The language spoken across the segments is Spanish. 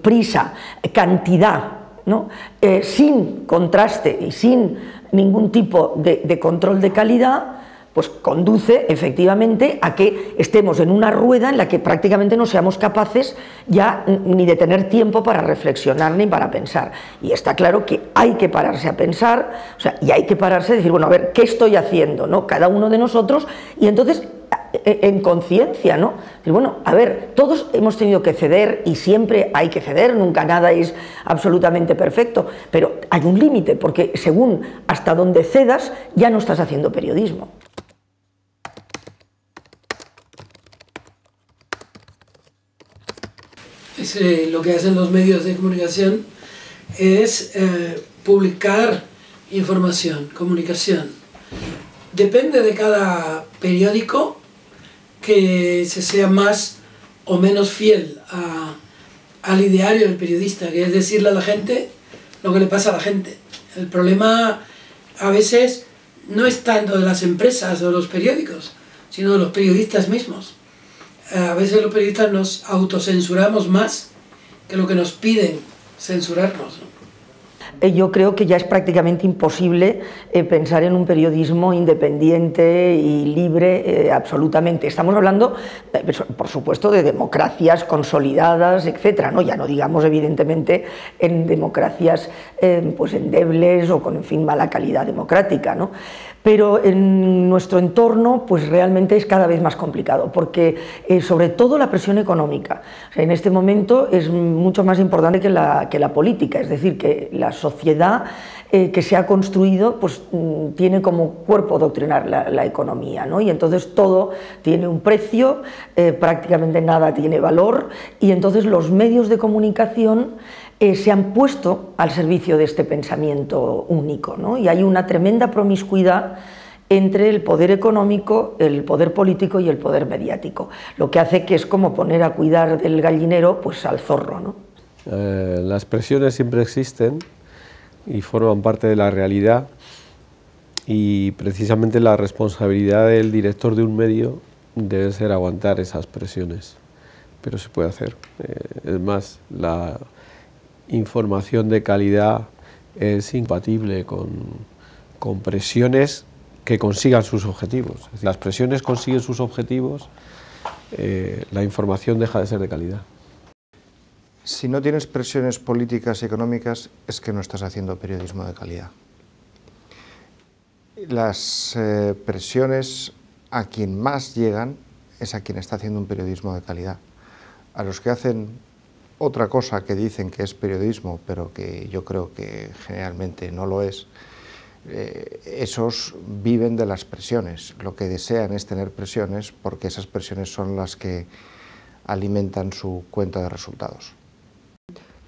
prisa, cantidad, ¿no? Sin contraste y sin ningún tipo de control de calidad, pues conduce efectivamente a que estemos en una rueda en la que prácticamente no seamos capaces ya ni de tener tiempo para reflexionar ni para pensar. Y está claro que hay que pararse a pensar, o sea, y hay que pararse a decir, bueno, a ver, ¿qué estoy haciendo, ¿no? Cada uno de nosotros, y entonces en conciencia, ¿no? Y bueno, a ver, todos hemos tenido que ceder y siempre hay que ceder, nunca nada es absolutamente perfecto, pero hay un límite, porque según hasta donde cedas ya no estás haciendo periodismo. Lo que hacen los medios de comunicación es publicar información, comunicación. Depende de cada periódico que se sea más o menos fiel al ideario del periodista, que es decirle a la gente lo que le pasa a la gente. El problema a veces no es tanto de las empresas o los periódicos, sino de los periodistas mismos. A veces los periodistas nos autocensuramos más que lo que nos piden censurarnos, ¿no? Yo creo que ya es prácticamente imposible pensar en un periodismo independiente y libre absolutamente. Estamos hablando, por supuesto, de democracias consolidadas, etcétera, ¿no? Ya no digamos, evidentemente, en democracias pues endebles o con, en fin, mala calidad democrática, ¿no? Pero en nuestro entorno pues realmente es cada vez más complicado, porque sobre todo la presión económica, o sea, en este momento es mucho más importante que la política, es decir, que la sociedad que se ha construido pues tiene como cuerpo doctrinar la economía, ¿no? Y entonces todo tiene un precio, prácticamente nada tiene valor, y entonces los medios de comunicación se han puesto al servicio de este pensamiento único, ¿no? Y hay una tremenda promiscuidad entre el poder económico, el poder político y el poder mediático, lo que hace que es como poner a cuidar del gallinero pues al zorro, ¿no? Las presiones siempre existen y forman parte de la realidad, y precisamente la responsabilidad del director de un medio debe ser aguantar esas presiones, pero se puede hacer. Es más, la información de calidad es incompatible con presiones que consigan sus objetivos. Es decir, las presiones consiguen sus objetivos, la información deja de ser de calidad. Si no tienes presiones políticas y económicas, es que no estás haciendo periodismo de calidad. Las presiones a quien más llegan es a quien está haciendo un periodismo de calidad. A los que hacen otra cosa que dicen que es periodismo, pero que yo creo que generalmente no lo es, esos viven de las presiones. Lo que desean es tener presiones porque esas presiones son las que alimentan su cuenta de resultados.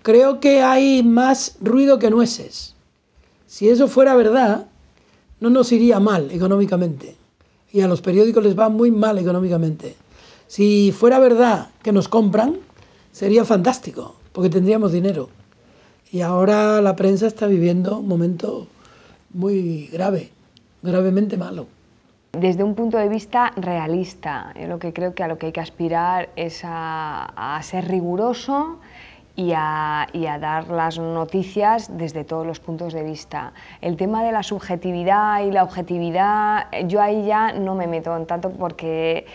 Creo que hay más ruido que nueces. Si eso fuera verdad, no nos iría mal económicamente. Y a los periódicos les va muy mal económicamente. Si fuera verdad que nos compran, sería fantástico, porque tendríamos dinero. Y ahora la prensa está viviendo un momento muy grave, gravemente malo. Desde un punto de vista realista, yo lo que creo que a lo que hay que aspirar es a ser riguroso y a dar las noticias desde todos los puntos de vista. El tema de la subjetividad y la objetividad, yo ahí ya no me meto en tanto porque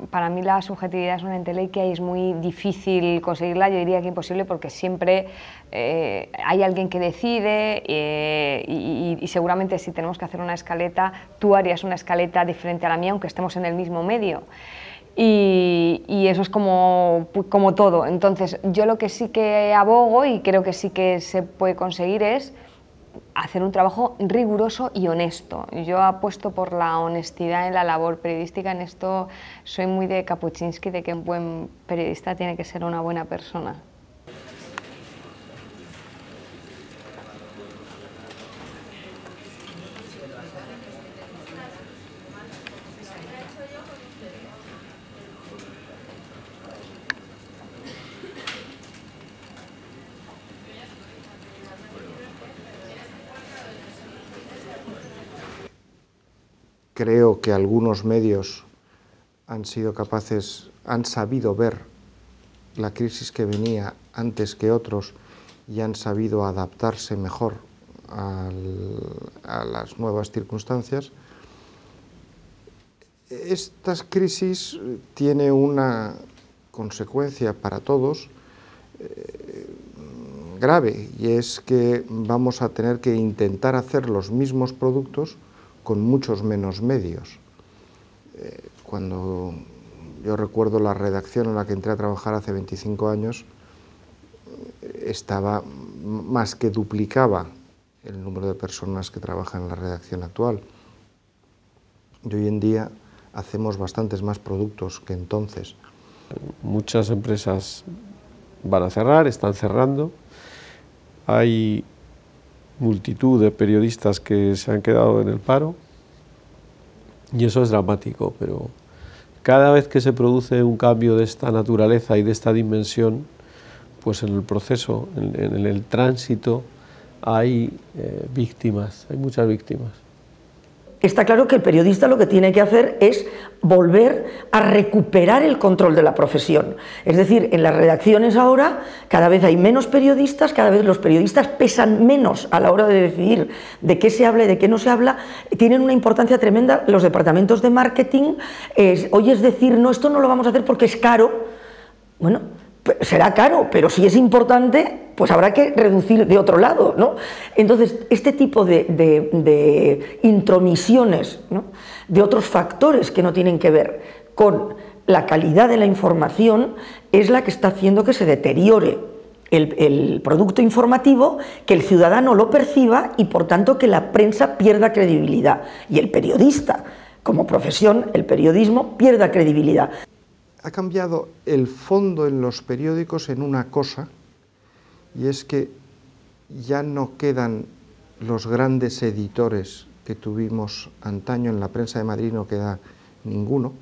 para mí la subjetividad es una entelequia y es muy difícil conseguirla, yo diría que imposible, porque siempre hay alguien que decide y seguramente si tenemos que hacer una escaleta, tú harías una escaleta diferente a la mía aunque estemos en el mismo medio. Y eso es como todo. Entonces, yo lo que sí que abogo y creo que sí que se puede conseguir es hacer un trabajo riguroso y honesto. Yo apuesto por la honestidad en la labor periodística. En esto soy muy de Kapuscinski, de que un buen periodista tiene que ser una buena persona. Creo que algunos medios han sabido ver la crisis que venía antes que otros y han sabido adaptarse mejor a las nuevas circunstancias. Estas crisis tienen una consecuencia para todos grave, y es que vamos a tener que intentar hacer los mismos productos con muchos menos medios. Cuando yo recuerdo la redacción en la que entré a trabajar hace 25 años, estaba más que duplicaba el número de personas que trabajan en la redacción actual. Y hoy en día hacemos bastantes más productos que entonces. Muchas empresas van a cerrar, están cerrando. Hay multitud de periodistas que se han quedado en el paro y eso es dramático, pero cada vez que se produce un cambio de esta naturaleza y de esta dimensión, pues en el proceso, en el tránsito, hay víctimas, hay muchas víctimas. Está claro que el periodista lo que tiene que hacer es volver a recuperar el control de la profesión. Es decir, en las redacciones ahora cada vez hay menos periodistas, cada vez los periodistas pesan menos a la hora de decidir de qué se habla y de qué no se habla, tienen una importancia tremenda los departamentos de marketing. Hoy es decir, no, esto no lo vamos a hacer porque es caro. Bueno, será caro, pero si es importante, pues habrá que reducir de otro lado, ¿no? Entonces, este tipo de intromisiones, ¿no?, de otros factores que no tienen que ver con la calidad de la información, es la que está haciendo que se deteriore el producto informativo, que el ciudadano lo perciba y, por tanto, que la prensa pierda credibilidad. Y el periodista, como profesión, el periodismo, pierda credibilidad. Ha cambiado el fondo en los periódicos en una cosa, y es que ya no quedan los grandes editores que tuvimos antaño. En la prensa de Madrid no queda ninguno.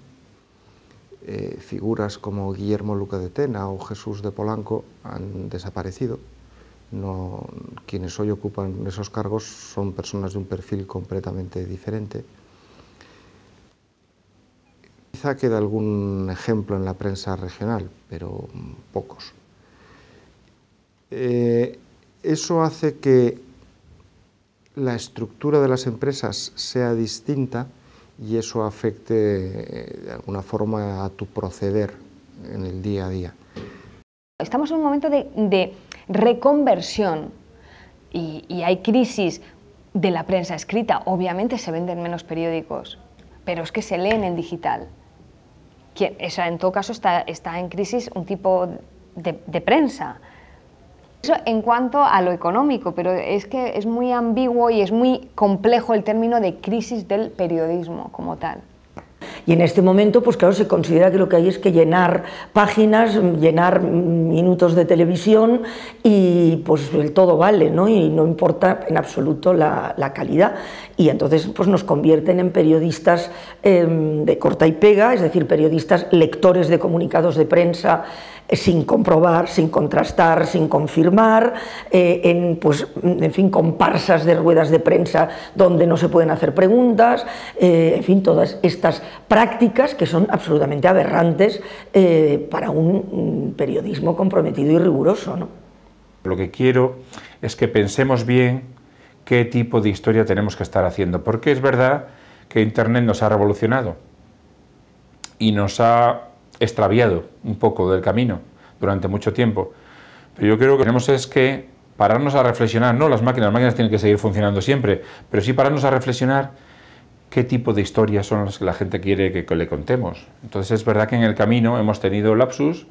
Figuras como Guillermo Luca de Tena o Jesús de Polanco han desaparecido. Quienes hoy ocupan esos cargos son personas de un perfil completamente diferente. Quizá queda algún ejemplo en la prensa regional, pero pocos. Eso hace que la estructura de las empresas sea distinta y eso afecte de alguna forma a tu proceder en el día a día. Estamos en un momento de reconversión y hay crisis de la prensa escrita. Obviamente se venden menos periódicos, pero es que se leen en digital. En todo caso está en crisis un tipo de prensa. Eso en cuanto a lo económico, pero es que es muy ambiguo y es muy complejo el término de crisis del periodismo como tal. Y en este momento, pues claro, se considera que lo que hay es que llenar páginas, llenar minutos de televisión y pues el todo vale, ¿no? Y no importa en absoluto la calidad. Y entonces pues nos convierten en periodistas de corta y pega, es decir, periodistas lectores de comunicados de prensa sin comprobar, sin contrastar, sin confirmar, en fin, comparsas de ruedas de prensa donde no se pueden hacer preguntas, en fin, todas estas prácticas que son absolutamente aberrantes para un periodismo comprometido y riguroso, ¿no? Lo que quiero es que pensemos bien qué tipo de historia tenemos que estar haciendo, porque es verdad que Internet nos ha revolucionado y nos ha extraviado un poco del camino durante mucho tiempo, pero yo creo que tenemos es que pararnos a reflexionar, no las máquinas tienen que seguir funcionando siempre, pero sí pararnos a reflexionar qué tipo de historias son las que la gente quiere que le contemos. Entonces es verdad que en el camino hemos tenido lapsus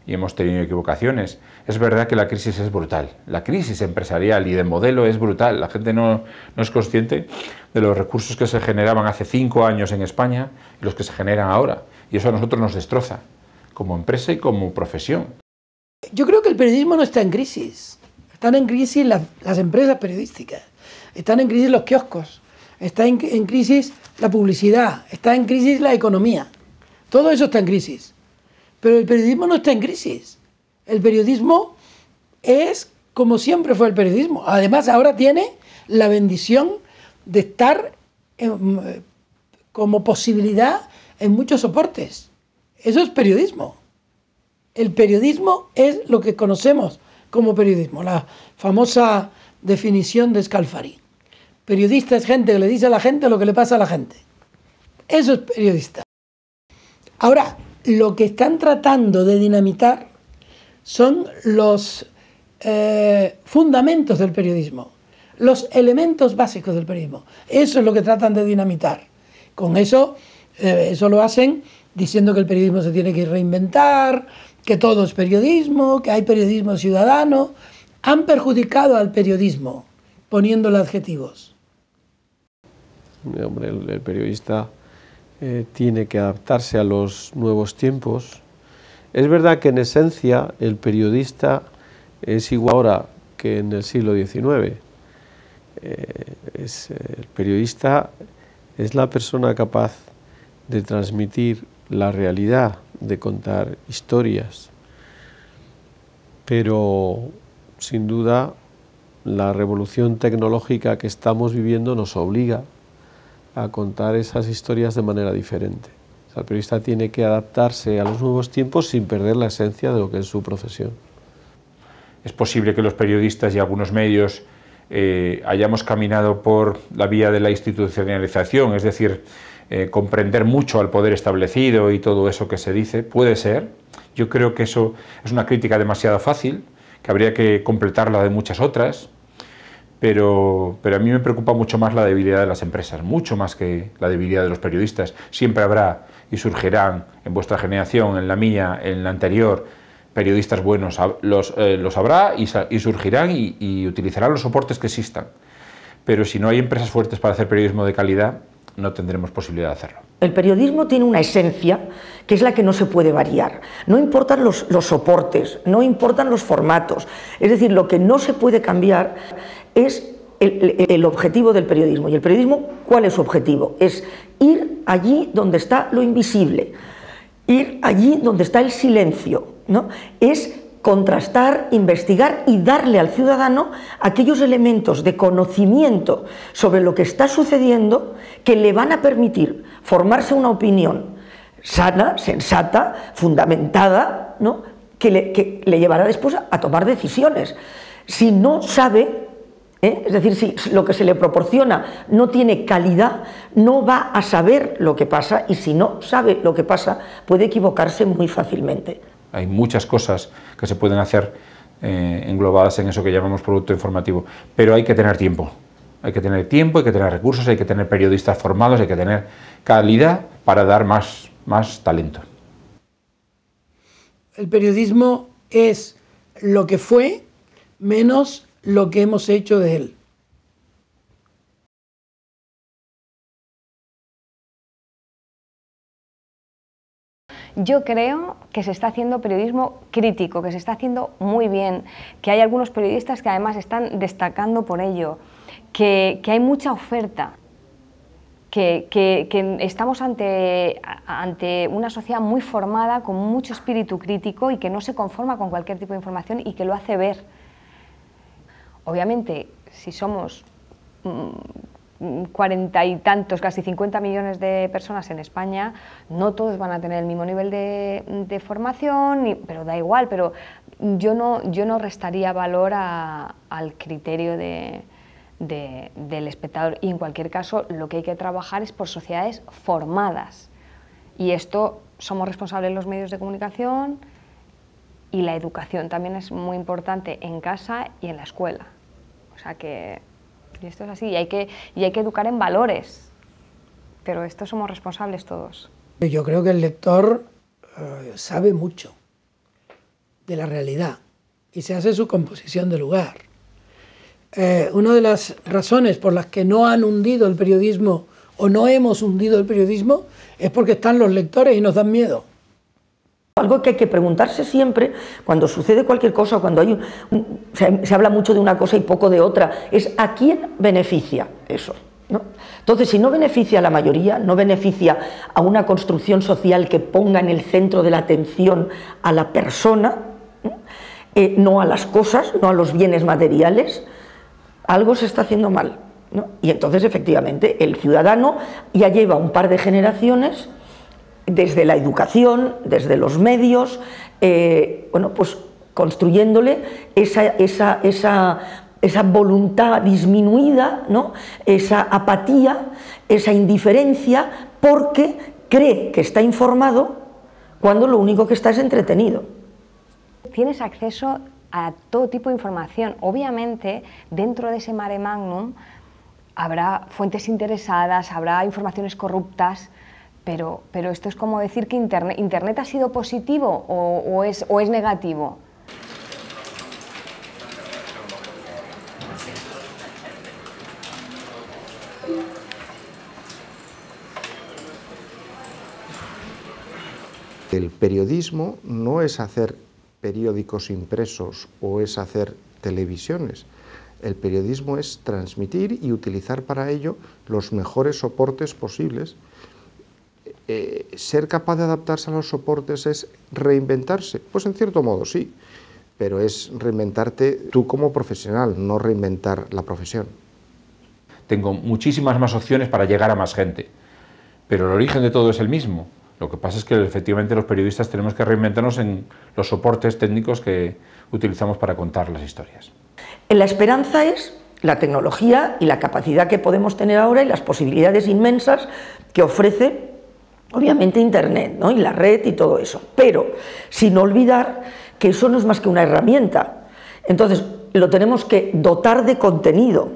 y hemos tenido equivocaciones. Es verdad que la crisis es brutal, la crisis empresarial y de modelo es brutal. La gente no es consciente de los recursos que se generaban hace 5 años en España y los que se generan ahora. Y eso a nosotros nos destroza, como empresa y como profesión. Yo creo que el periodismo no está en crisis. Están en crisis las empresas periodísticas, están en crisis los kioscos, está en crisis la publicidad, está en crisis la economía. Todo eso está en crisis. Pero el periodismo no está en crisis. El periodismo es como siempre fue el periodismo. Además, ahora tiene la bendición de estar como posibilidad en muchos soportes. Eso es periodismo. El periodismo es lo que conocemos como periodismo, la famosa definición de Scalfari. Periodista es gente que le dice a la gente lo que le pasa a la gente. Eso es periodista. Ahora, lo que están tratando de dinamitar son los fundamentos del periodismo, los elementos básicos del periodismo. Eso es lo que tratan de dinamitar. Con eso, eso lo hacen diciendo que el periodismo se tiene que reinventar, que todo es periodismo, que hay periodismo ciudadano. Han perjudicado al periodismo poniéndole adjetivos. Hombre, el periodista tiene que adaptarse a los nuevos tiempos. Es verdad que en esencia el periodista es igual ahora que en el siglo XIX. El periodista es la persona capaz de transmitir la realidad, de contar historias, pero sin duda la revolución tecnológica que estamos viviendo nos obliga a contar esas historias de manera diferente. O sea, el periodista tiene que adaptarse a los nuevos tiempos sin perder la esencia de lo que es su profesión. Es posible que los periodistas y algunos medios hayamos caminado por la vía de la institucionalización, es decir, comprender mucho al poder establecido y todo eso que se dice, puede ser. Yo creo que eso es una crítica demasiado fácil, que habría que completarla de muchas otras, pero a mí me preocupa mucho más la debilidad de las empresas, mucho más que la debilidad de los periodistas. Siempre habrá y surgirán en vuestra generación, en la mía, en la anterior, periodistas buenos, los habrá y surgirán y utilizarán los soportes que existan. Pero si no hay empresas fuertes para hacer periodismo de calidad, no tendremos posibilidad de hacerlo. El periodismo tiene una esencia que es la que no se puede variar. No importan los soportes, no importan los formatos. Es decir, lo que no se puede cambiar es el objetivo del periodismo. ¿Y el periodismo cuál es su objetivo? Es ir allí donde está lo invisible, ir allí donde está el silencio, ¿no? Es contrastar, investigar y darle al ciudadano aquellos elementos de conocimiento sobre lo que está sucediendo que le van a permitir formarse una opinión sana, sensata, fundamentada, ¿no? que le llevará después a tomar decisiones. Si no sabe, es decir, si lo que se le proporciona no tiene calidad, no va a saber lo que pasa, y si no sabe lo que pasa puede equivocarse muy fácilmente. Hay muchas cosas que se pueden hacer englobadas en eso que llamamos producto informativo, pero hay que tener tiempo. Hay que tener tiempo, hay que tener recursos, hay que tener periodistas formados, hay que tener calidad para dar más talento. El periodismo es lo que fue menos lo que hemos hecho de él. Yo creo que se está haciendo periodismo crítico, que se está haciendo muy bien, que hay algunos periodistas que además están destacando por ello, que hay mucha oferta, que estamos ante una sociedad muy formada, con mucho espíritu crítico y que no se conforma con cualquier tipo de información y que lo hace ver. Obviamente, si somos 40 y tantos, casi 50 millones de personas en España, no todos van a tener el mismo nivel de formación, pero da igual, pero yo no restaría valor al criterio del espectador, y en cualquier caso lo que hay que trabajar es por sociedades formadas, y esto somos responsables los medios de comunicación, y la educación también es muy importante en casa y en la escuela, o sea que y esto es así, y hay que educar en valores, pero esto somos responsables todos. Yo creo que el lector sabe mucho de la realidad y se hace su composición de lugar. Una de las razones por las que no han hundido el periodismo o no hemos hundido el periodismo es porque están los lectores y nos dan miedo. Algo que hay que preguntarse siempre cuando sucede cualquier cosa, cuando hay se habla mucho de una cosa y poco de otra, es ¿a quién beneficia eso? ¿No? Entonces, si no beneficia a la mayoría, no beneficia a una construcción social que ponga en el centro de la atención a la persona, no a las cosas, no a los bienes materiales, algo se está haciendo mal, ¿no? Y entonces, efectivamente, el ciudadano ya lleva un par de generaciones desde la educación, desde los medios, bueno, pues construyéndole esa voluntad disminuida, ¿no? Esa apatía, esa indiferencia, porque cree que está informado cuando lo único que está es entretenido. Tienes acceso a todo tipo de información. Obviamente, dentro de ese mare magnum habrá fuentes interesadas, habrá informaciones corruptas, pero esto es como decir que Internet ha sido positivo o es negativo. El periodismo no es hacer periódicos impresos o es hacer televisiones. El periodismo es transmitir y utilizar para ello los mejores soportes posibles. Ser capaz de adaptarse a los soportes es reinventarse. Pues en cierto modo sí, pero es reinventarte tú como profesional, no reinventar la profesión. Tengo muchísimas más opciones para llegar a más gente, pero el origen de todo es el mismo. Lo que pasa es que efectivamente los periodistas tenemos que reinventarnos en los soportes técnicos que utilizamos para contar las historias. La esperanza es la tecnología y la capacidad que podemos tener ahora y las posibilidades inmensas que ofrece, obviamente, Internet, ¿no? Y la red y todo eso, pero sin olvidar que eso no es más que una herramienta. Entonces, lo tenemos que dotar de contenido,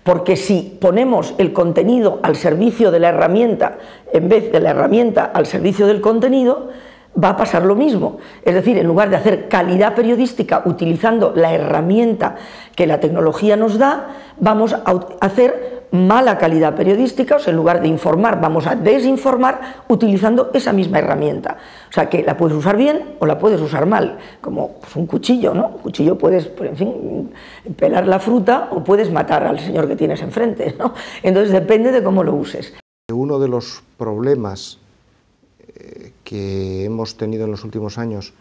porque si ponemos el contenido al servicio de la herramienta en vez de la herramienta al servicio del contenido, va a pasar lo mismo. Es decir, en lugar de hacer calidad periodística utilizando la herramienta que la tecnología nos da, vamos a hacer mala calidad periodística, o sea, en lugar de informar, vamos a desinformar utilizando esa misma herramienta. O sea, que la puedes usar bien o la puedes usar mal, como pues, un cuchillo, ¿no? Un cuchillo puedes, pues, en fin, pelar la fruta o puedes matar al señor que tienes enfrente, ¿no? Entonces depende de cómo lo uses. Uno de los problemas que hemos tenido en los últimos años,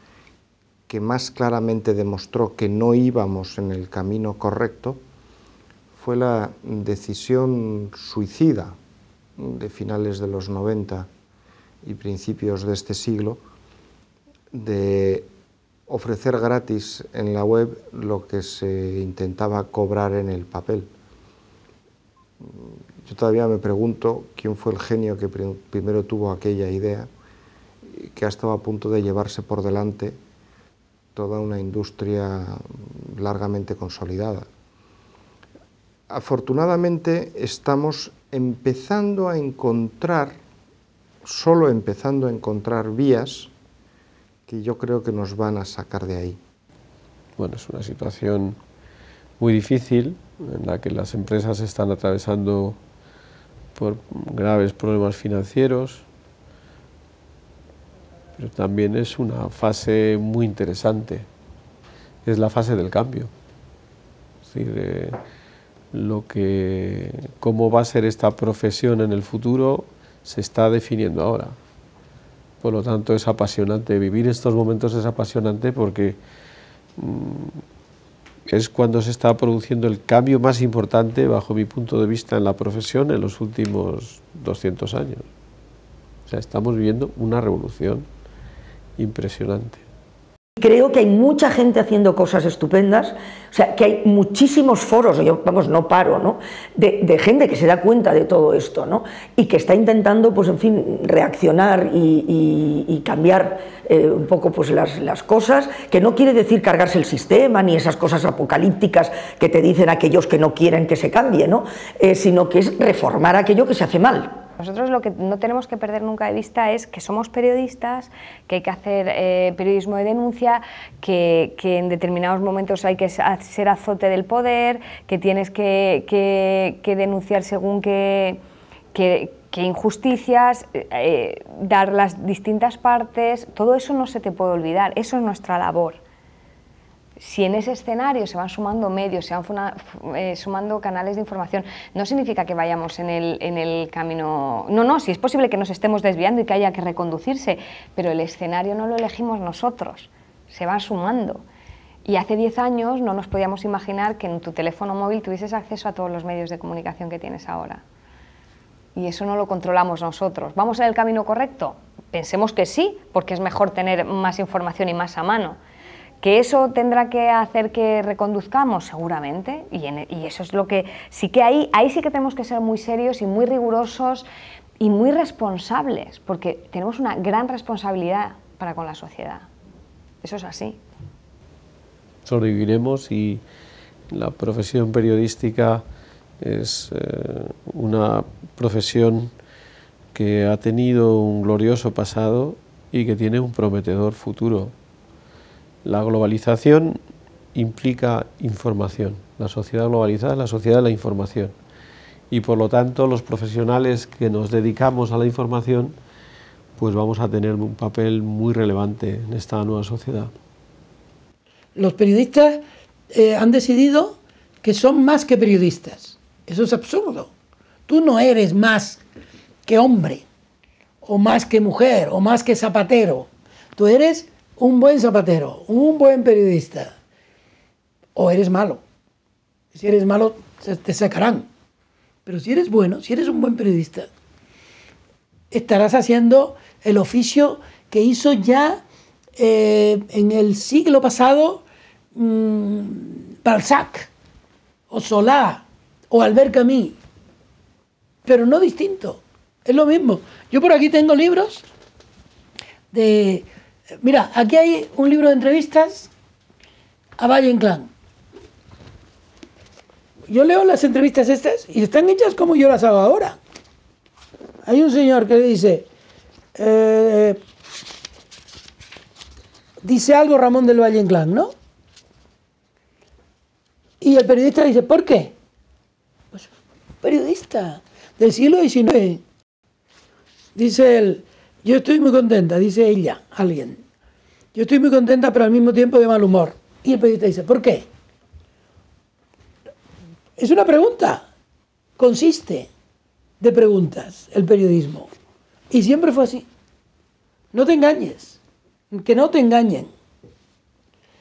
que más claramente demostró que no íbamos en el camino correcto, fue la decisión suicida de finales de los 90 y principios de este siglo de ofrecer gratis en la web lo que se intentaba cobrar en el papel. Yo todavía me pregunto quién fue el genio que primero tuvo aquella idea, que ha estado a punto de llevarse por delante toda una industria largamente consolidada. Afortunadamente estamos empezando a encontrar, solo empezando a encontrar vías que yo creo que nos van a sacar de ahí. Bueno, es una situación muy difícil en la que las empresas están atravesando por graves problemas financieros, pero también es una fase muy interesante, es la fase del cambio. Es decir, cómo va a ser esta profesión en el futuro se está definiendo ahora. Por lo tanto, es apasionante, vivir estos momentos es apasionante porque es cuando se está produciendo el cambio más importante, bajo mi punto de vista, en la profesión en los últimos 200 años. O sea, estamos viviendo una revolución impresionante. Creo que hay mucha gente haciendo cosas estupendas, o sea, que hay muchísimos foros, yo, vamos, no paro, ¿no? De gente que se da cuenta de todo esto, ¿no? Y que está intentando, pues, en fin, reaccionar y cambiar un poco, pues, las cosas, que no quiere decir cargarse el sistema, ni esas cosas apocalípticas que te dicen aquellos que no quieren que se cambie, ¿no? Sino que es reformar aquello que se hace mal. Nosotros lo que no tenemos que perder nunca de vista es que somos periodistas, que hay que hacer periodismo de denuncia, que en determinados momentos hay que ser azote del poder, que tienes que denunciar según qué injusticias, dar las distintas partes. Todo eso no se te puede olvidar, eso es nuestra labor. Si en ese escenario se van sumando medios, se van sumando canales de información, no significa que vayamos en el camino... No, si es posible que nos estemos desviando y que haya que reconducirse, pero el escenario no lo elegimos nosotros, se va sumando. Y hace 10 años no nos podíamos imaginar que en tu teléfono móvil tuvieses acceso a todos los medios de comunicación que tienes ahora. Y eso no lo controlamos nosotros. ¿Vamos en el camino correcto? pensemos que sí, porque es mejor tener más información y más a mano. ¿Que eso tendrá que hacer que reconduzcamos? Seguramente, y eso es lo que sí que ahí sí que tenemos que ser muy serios y muy rigurosos y muy responsables, porque tenemos una gran responsabilidad para con la sociedad. Eso es así. Sobreviviremos y la profesión periodística es una profesión que ha tenido un glorioso pasado y que tiene un prometedor futuro. La globalización implica información. La sociedad globalizada es la sociedad de la información. Y por lo tanto, los profesionales que nos dedicamos a la información, pues vamos a tener un papel muy relevante en esta nueva sociedad. Los periodistas han decidido que son más que periodistas. Eso es absurdo. Tú no eres más que hombre, o más que mujer, o más que zapatero. Tú eres un buen zapatero, un buen periodista. O eres malo. Si eres malo, te sacarán. Pero si eres bueno, si eres un buen periodista, estarás haciendo el oficio que hizo ya en el siglo pasado Balzac, o Solá, o Albert Camus, pero no distinto, es lo mismo. Yo por aquí tengo libros de... Mira, aquí hay un libro de entrevistas a Valle Inclán. Yo leo las entrevistas estas y están hechas como yo las hago ahora. Hay un señor que le dice... dice algo Ramón del Valle Inclán, ¿no? Y el periodista dice, ¿por qué? Pues periodista del siglo XIX. Dice él, yo estoy muy contenta, dice ella, alguien. Yo estoy muy contenta, pero al mismo tiempo de mal humor. Y el periodista dice, ¿por qué? Es una pregunta. Consiste de preguntas el periodismo. Y siempre fue así. No te engañes. Que no te engañen.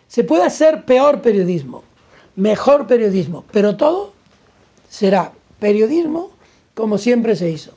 Se puede hacer peor periodismo, mejor periodismo, pero todo será periodismo como siempre se hizo.